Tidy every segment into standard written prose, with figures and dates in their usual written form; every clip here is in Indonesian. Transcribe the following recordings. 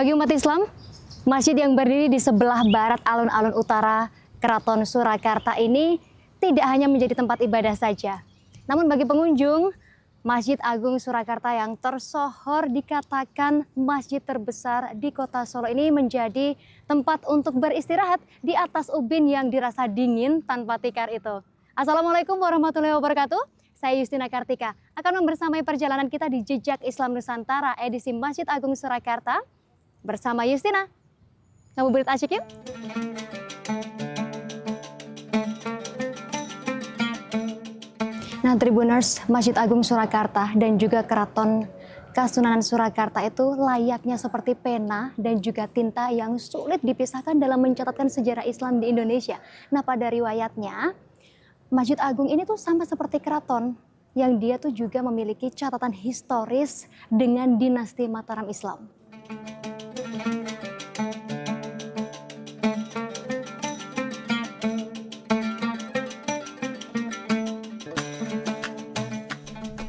Bagi umat Islam, masjid yang berdiri di sebelah barat alun-alun utara Keraton Surakarta ini tidak hanya menjadi tempat ibadah saja. Namun bagi pengunjung, Masjid Agung Surakarta yang tersohor dikatakan masjid terbesar di kota Solo ini menjadi tempat untuk beristirahat di atas ubin yang dirasa dingin tanpa tikar itu. Assalamualaikum warahmatullahi wabarakatuh. Saya Yustina Kartika akan membersamai perjalanan kita di Jejak Islam Nusantara edisi Masjid Agung Surakarta bersama Yustina. Ngabuburit asyik yuk. Nah, Tribuners, Masjid Agung Surakarta dan juga Keraton Kasunanan Surakarta itu layaknya seperti pena dan juga tinta yang sulit dipisahkan dalam mencatatkan sejarah Islam di Indonesia. Nah, pada riwayatnya, Masjid Agung ini tuh sama seperti keraton yang dia tuh juga memiliki catatan historis dengan dinasti Mataram Islam.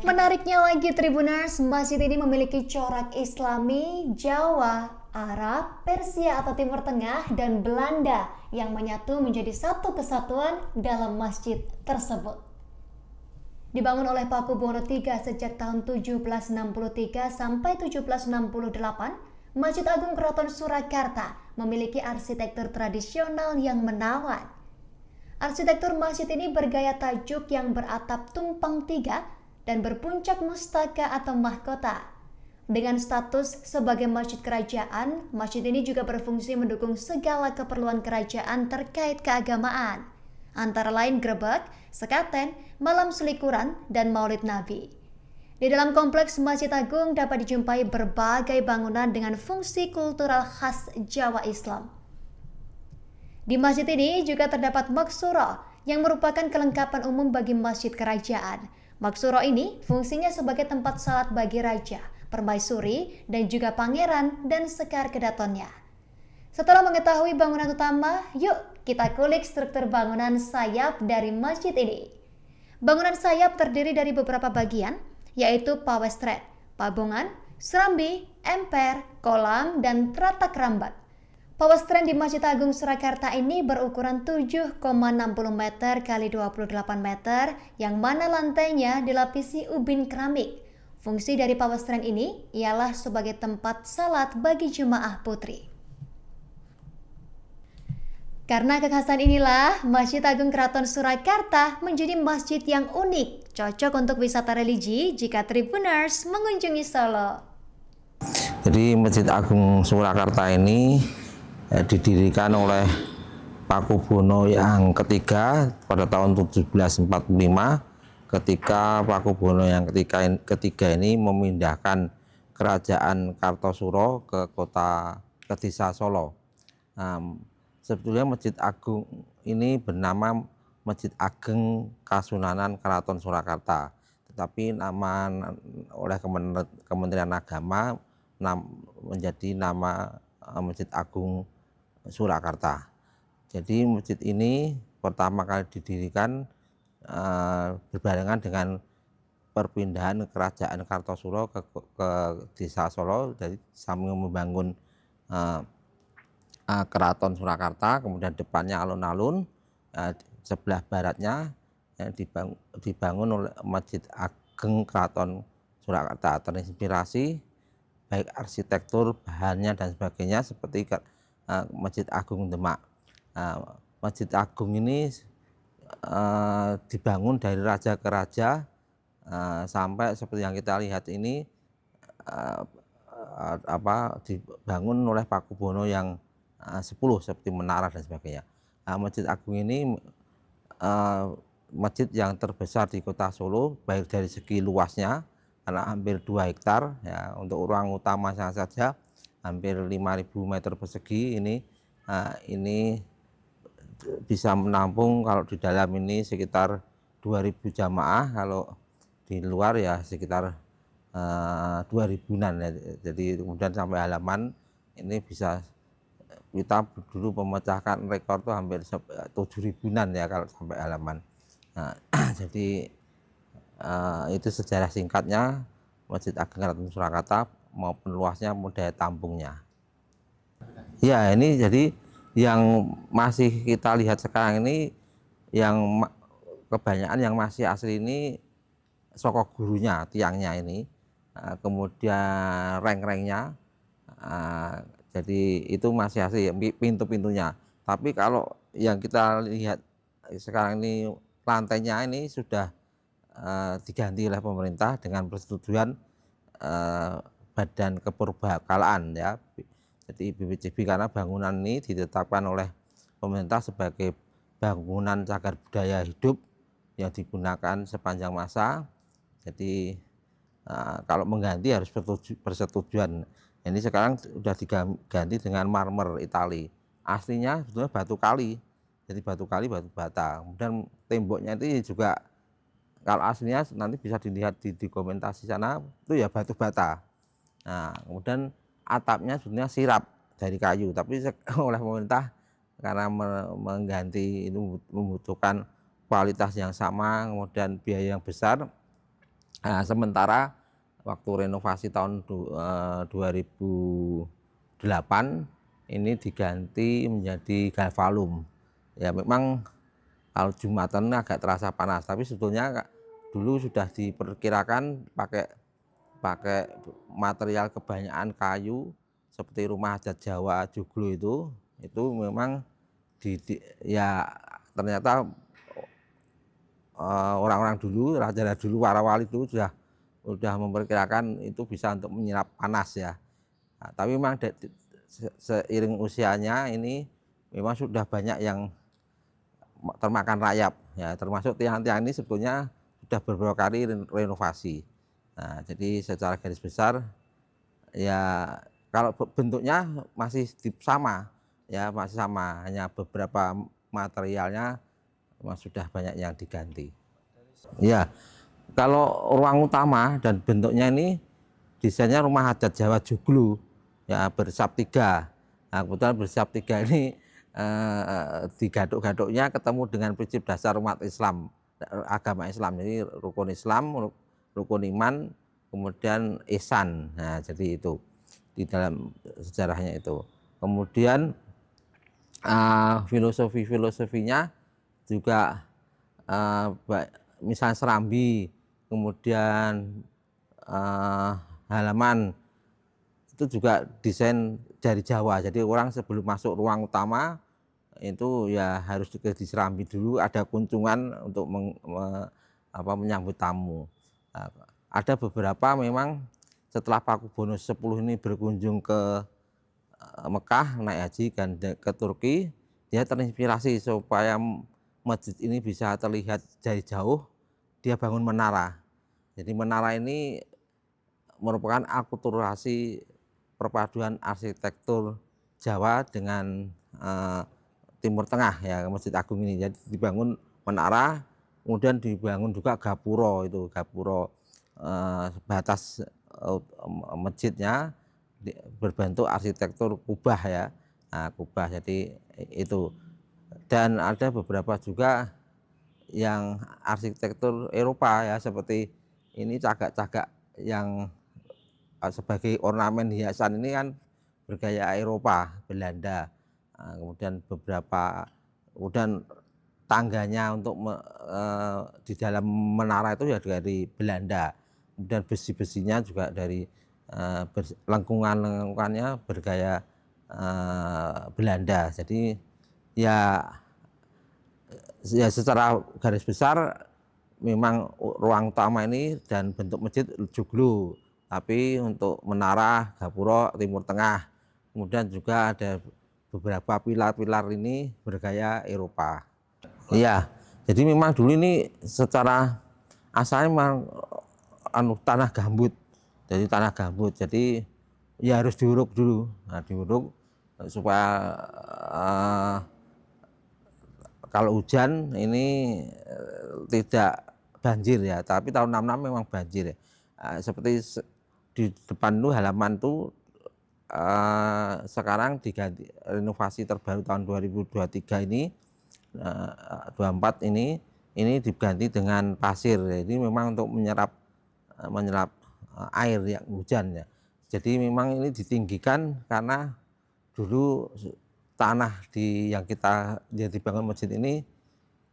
Menariknya lagi Tribuners, masjid ini memiliki corak Islami, Jawa, Arab, Persia atau Timur Tengah, dan Belanda yang menyatu menjadi satu kesatuan dalam masjid tersebut. Dibangun oleh Pakubuwono III sejak tahun 1763 sampai 1768, Masjid Agung Keraton Surakarta memiliki arsitektur tradisional yang menawan. Arsitektur masjid ini bergaya tajuk yang beratap tumpang tiga dan berpuncak mustaka atau mahkota. Dengan status sebagai masjid kerajaan, masjid ini juga berfungsi mendukung segala keperluan kerajaan terkait keagamaan, antara lain grebek, sekaten, malam selikuran, dan maulid Nabi. Di dalam kompleks Masjid Agung dapat dijumpai berbagai bangunan dengan fungsi kultural khas Jawa Islam. Di masjid ini juga terdapat maksuro yang merupakan kelengkapan umum bagi masjid kerajaan. Maksuro ini fungsinya sebagai tempat salat bagi raja, permaisuri, dan juga pangeran dan sekar kedatonnya. Setelah mengetahui bangunan utama, yuk kita kulik struktur bangunan sayap dari masjid ini. Bangunan sayap terdiri dari beberapa bagian, yaitu pawestren, pabongan, serambi, emper, kolam, dan teratak rambat. Pawestren di Masjid Agung Surakarta ini berukuran 7,60 meter x 28 meter yang mana lantainya dilapisi ubin keramik. Fungsi dari pawestren ini ialah sebagai tempat salat bagi jemaah putri. Karena kekhasan inilah, Masjid Agung Keraton Surakarta menjadi masjid yang unik, cocok untuk wisata religi jika Tribuners mengunjungi Solo. Jadi Masjid Agung Surakarta ini didirikan oleh Pakubuwono yang ketiga pada tahun 1745 ketika Pakubuwono yang ketiga ini memindahkan kerajaan Kartosuro ke desa Solo. Sebetulnya Masjid Agung ini bernama Masjid Ageng Kasunanan Keraton Surakarta, tetapi nama oleh Kementerian Agama menjadi nama Masjid Agung Surakarta. Jadi masjid ini pertama kali didirikan berbarengan dengan perpindahan kerajaan Kartosuro ke desa Solo, dari sambil membangun Keraton Surakarta, kemudian depannya alun-alun, sebelah baratnya dibangun oleh Masjid Ageng Keraton Surakarta, terinspirasi baik arsitektur, bahannya dan sebagainya seperti Masjid Agung Demak. Masjid Agung ini dibangun dari raja ke raja sampai seperti yang kita lihat ini dibangun oleh Pakubuwono yang 10 seperti menara dan sebagainya. Masjid Agung ini masjid yang terbesar di kota Solo, baik dari segi luasnya karena hampir 2 hektar ya, untuk ruang utama saja hampir 5.000 meter persegi. Ini bisa menampung kalau di dalam ini sekitar 2.000 jamaah, kalau di luar ya sekitar 2.000-an ya. Jadi kemudian sampai halaman ini bisa kita dulu memecahkan rekor tuh hampir 7.000-an ya kalau sampai halaman. Jadi itu sejarah singkatnya Masjid Agung Keraton Surakarta maupun luasnya, daya tampungnya. Ya, ini jadi yang masih kita lihat sekarang ini yang kebanyakan yang masih asli ini sokok gurunya, tiangnya ini, kemudian reng-rengnya, eh, jadi itu masih asli pintu-pintunya. Tapi kalau yang kita lihat sekarang ini lantainya ini sudah diganti oleh pemerintah dengan persetujuan eh, Badan Kepurbakalaan ya. Jadi BPCB karena bangunan ini ditetapkan oleh pemerintah sebagai bangunan cagar budaya hidup yang digunakan sepanjang masa. Jadi kalau mengganti harus persetujuan. Ini sekarang sudah diganti dengan marmer Itali. Aslinya sebetulnya batu kali. Jadi batu kali, batu bata. Kemudian temboknya itu juga kalau aslinya nanti bisa dilihat di dokumentasi sana itu ya batu bata. Nah, kemudian atapnya sebenarnya sirap dari kayu, tapi oleh pemerintah karena mengganti itu membutuhkan kualitas yang sama, kemudian biaya yang besar. Nah, sementara waktu renovasi tahun 2008 ini diganti menjadi galvalum. Ya memang kalau Jumatan agak terasa panas, tapi sebetulnya dulu sudah diperkirakan pakai pakai material kebanyakan kayu seperti rumah adat Jawa Joglo itu memang ya ternyata orang-orang dulu, raja-raja dulu, warawali itu sudah memperkirakan itu bisa untuk menyerap panas ya. Nah, tapi memang seiring usianya ini memang sudah banyak yang termakan rayap ya, termasuk tiang-tiang ini sebetulnya sudah beberapa kali renovasi. Nah, jadi secara garis besar ya kalau bentuknya masih sama ya, masih sama, hanya beberapa materialnya memang sudah banyak yang diganti. Ya, kalau ruang utama dan bentuknya ini desainnya rumah adat Jawa Joglo ya bersab tiga. Nah, kebetulan bersab tiga ini di gaduk-gaduknya ketemu dengan prinsip dasar umat Islam, agama Islam. Jadi rukun Islam, rukun iman, kemudian ihsan. Nah, jadi itu di dalam sejarahnya itu. Kemudian filosofinya juga misalnya serambi, kemudian halaman itu juga desain dari Jawa. Jadi orang sebelum masuk ruang utama itu ya harus di serambi dulu, ada kunjungan untuk menyambut tamu. Nah, ada beberapa memang setelah Pakubono X ini berkunjung ke Mekah naik haji dan ke Turki, dia terinspirasi supaya masjid ini bisa terlihat dari jauh, dia bangun menara. Jadi menara ini merupakan akulturasi perpaduan arsitektur Jawa dengan Timur Tengah ya, Masjid Agung ini. Jadi dibangun menara, kemudian dibangun juga gapuro, itu gapuro batas masjidnya berbentuk arsitektur kubah ya. Nah, kubah jadi itu. Dan ada beberapa juga yang arsitektur Eropa ya, seperti ini cagak-cagak yang sebagai ornamen hiasan ini kan bergaya Eropa, Belanda. Nah, kemudian tangganya untuk di dalam menara itu ya dari Belanda. Kemudian besi-besinya juga dari lengkungannya bergaya Belanda. Jadi ya secara garis besar memang ruang utama ini dan bentuk masjid joglo, tapi untuk menara gapuro Timur Tengah, kemudian juga ada beberapa pilar-pilar ini bergaya Eropa. Iya, jadi memang dulu ini secara asalnya memang tanah gambut, jadi ya harus diuruk dulu. Nah, diuruk supaya kalau hujan ini tidak banjir ya, tapi tahun 66 memang banjir ya. Seperti di depan tuh halaman tuh sekarang diganti renovasi terbaru tahun 2023 ini 24 ini diganti dengan pasir. Jadi memang untuk menyerap air yang hujan ya. Jadi memang ini ditinggikan karena dulu tanah yang kita dibangun masjid ini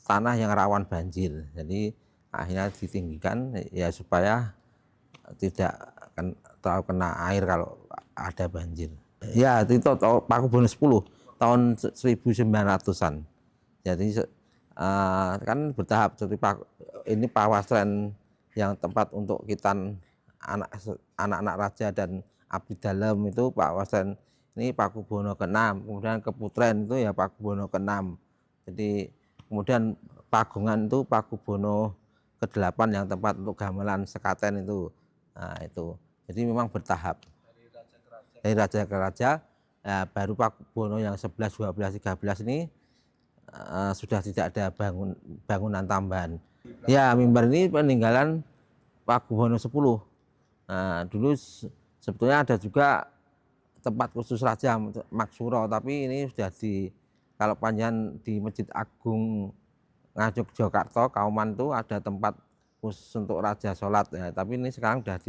tanah yang rawan banjir. Jadi akhirnya ditinggikan ya supaya tidak terlalu kena air kalau ada banjir. Ya itu Pakubuwono 10 tahun 1900-an. Jadi kan bertahap seperti ini Pawastren yang tempat untuk khitan anak-anak raja dan abdi dalam itu Pawastren ini Pakubuwono ke-6, kemudian Keputren itu ya Pakubuwono ke-6. Jadi kemudian Pagungan itu Pakubuwono ke-8 yang tempat untuk gamelan sekaten itu. Nah, itu. Jadi memang bertahap. Dari raja ke raja, ya, baru Pakubuwono yang 11, 12, 13 ini sudah tidak ada bangunan tambahan. Ya, mimbar ini peninggalan Pakubuwono 10. Nah, dulu sebetulnya ada juga tempat khusus raja Maksuro, tapi ini sudah kalau panjang di Masjid Agung Ngajok Jakarta, Kauman itu ada tempat khusus untuk raja sholat ya, tapi ini sekarang sudah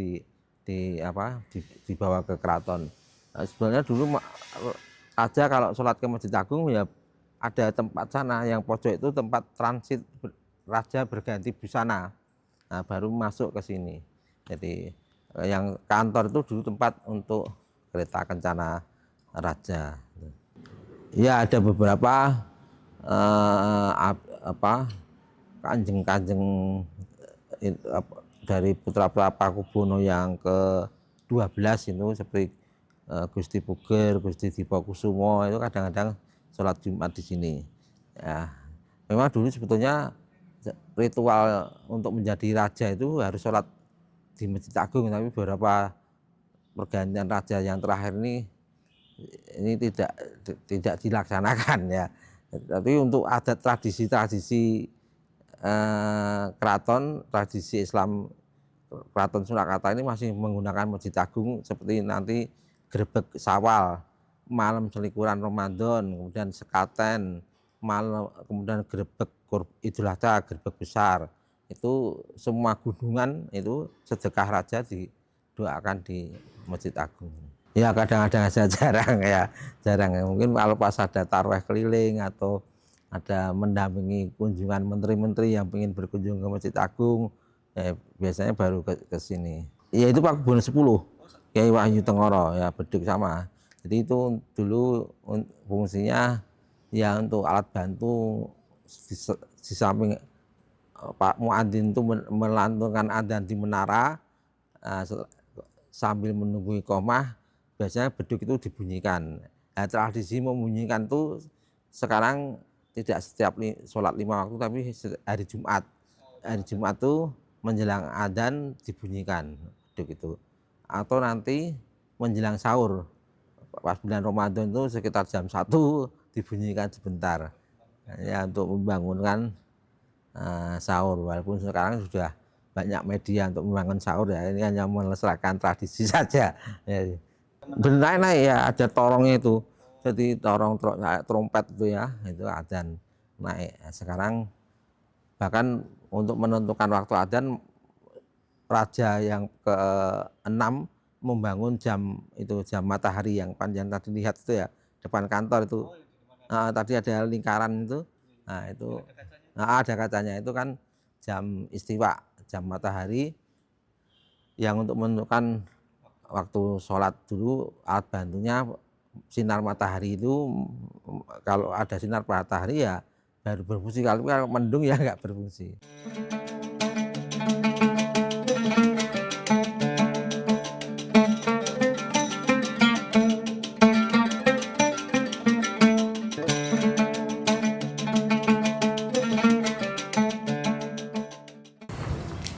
dibawa ke keraton. Nah, sebenarnya dulu raja kalau sholat ke Masjid Agung ya ada tempat sana yang pojok itu tempat transit raja berganti busana. Nah, baru masuk ke sini. Jadi yang kantor itu dulu tempat untuk kereta kencana raja. Ya ada beberapa kanjeng-kanjeng dari putra-putra Pakubuwono yang ke-12 itu seperti Gusti Puger, Gusti Dipokusumo itu kadang-kadang sholat Jumat di sini. Ya, memang dulu sebetulnya ritual untuk menjadi raja itu harus sholat di Masjid Agung, tapi beberapa pergantian raja yang terakhir ini tidak dilaksanakan ya. Tapi untuk adat tradisi keraton, tradisi Islam Keraton Surakarta ini masih menggunakan Masjid Agung seperti nanti grebek Sawal, malam selikuran Ramadan, kemudian sekaten, malam kemudian grebek Idul Adha, grebek besar. Itu semua gunungan itu sedekah raja didoakan di Masjid Agung. Ya kadang-kadang saya jarang. Mungkin kalau pas ada tarawih keliling atau ada mendampingi kunjungan menteri-menteri yang ingin berkunjung ke Masjid Agung, biasanya baru ke sini. Ya itu Pakubuwono 10, Kyai Wahyu Tengoro ya beduk sama. Jadi itu dulu fungsinya ya untuk alat bantu di samping Pak Muadzin itu melantunkan adzan di menara sambil menunggu iqomah, biasanya beduk itu dibunyikan. Nah, tradisi membunyikan itu sekarang tidak setiap sholat 5 waktu, tapi hari Jumat. Hari Jumat itu menjelang adzan dibunyikan beduk itu. Atau nanti menjelang sahur, pas bulan Ramadan itu sekitar jam 1 dibunyikan sebentar. Ya untuk membangunkan sahur, walaupun sekarang sudah banyak media untuk membangun sahur ya, ini hanya melestarikan tradisi saja. Ya. Benar ya ada torongnya itu, jadi torong trompet itu ya, itu adzan naik. Sekarang bahkan untuk menentukan waktu adzan, raja yang ke-6 membangun jam matahari yang panjang tadi lihat itu ya, depan kantor itu. Tadi ada lingkaran itu, nah itu ada kacanya, itu kan jam istiwa, jam matahari yang untuk menentukan waktu sholat. Dulu alat bantunya sinar matahari itu, kalau ada sinar matahari ya baru berfungsi, kalau mendung ya nggak berfungsi.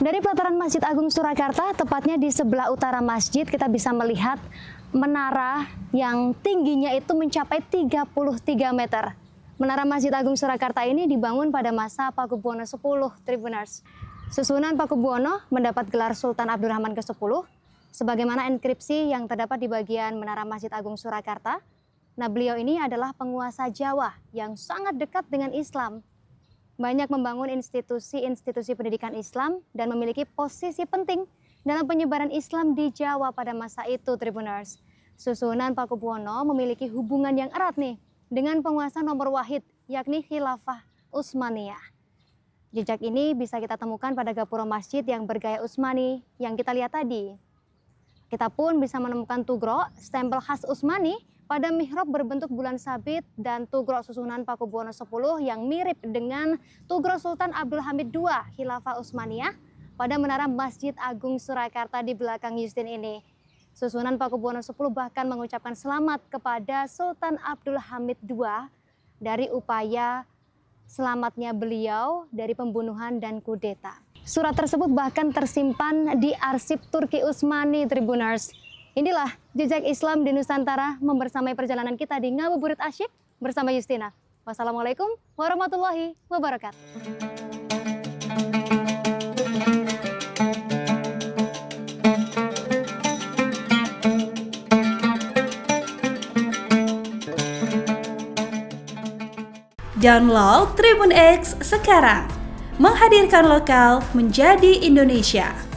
Dari pelataran Masjid Agung Surakarta, tepatnya di sebelah utara masjid, kita bisa melihat menara yang tingginya itu mencapai 33 meter. Menara Masjid Agung Surakarta ini dibangun pada masa Pakubuwono 10, Tribuners. Susunan Pakubuwono mendapat gelar Sultan Abdurrahman ke-10, sebagaimana inskripsi yang terdapat di bagian Menara Masjid Agung Surakarta. Nah, beliau ini adalah penguasa Jawa yang sangat dekat dengan Islam. Banyak membangun institusi-institusi pendidikan Islam dan memiliki posisi penting dalam penyebaran Islam di Jawa pada masa itu, Tribuners. Susunan Pakubuwono memiliki hubungan yang erat nih dengan penguasa nomor wahid, yakni Khilafah Utsmaniyah. Jejak ini bisa kita temukan pada gapura masjid yang bergaya Utsmani yang kita lihat tadi. Kita pun bisa menemukan tugro, stempel khas Utsmani, pada mihrab berbentuk bulan sabit dan tugro susunan Pakubuwono X yang mirip dengan tugro Sultan Abdul Hamid II Khilafah Utsmaniyah pada menara Masjid Agung Surakarta di belakang Justin ini. Susunan Pakubuwono X bahkan mengucapkan selamat kepada Sultan Abdul Hamid II dari upaya selamatnya beliau dari pembunuhan dan kudeta. Surat tersebut bahkan tersimpan di arsip Turki Utsmani, Tribuners. Inilah jejak Islam di Nusantara membersamai perjalanan kita di Ngabuburit Asyik bersama Justina. Wassalamualaikum warahmatullahi wabarakatuh. Download Tribun X sekarang, menghadirkan lokal menjadi Indonesia.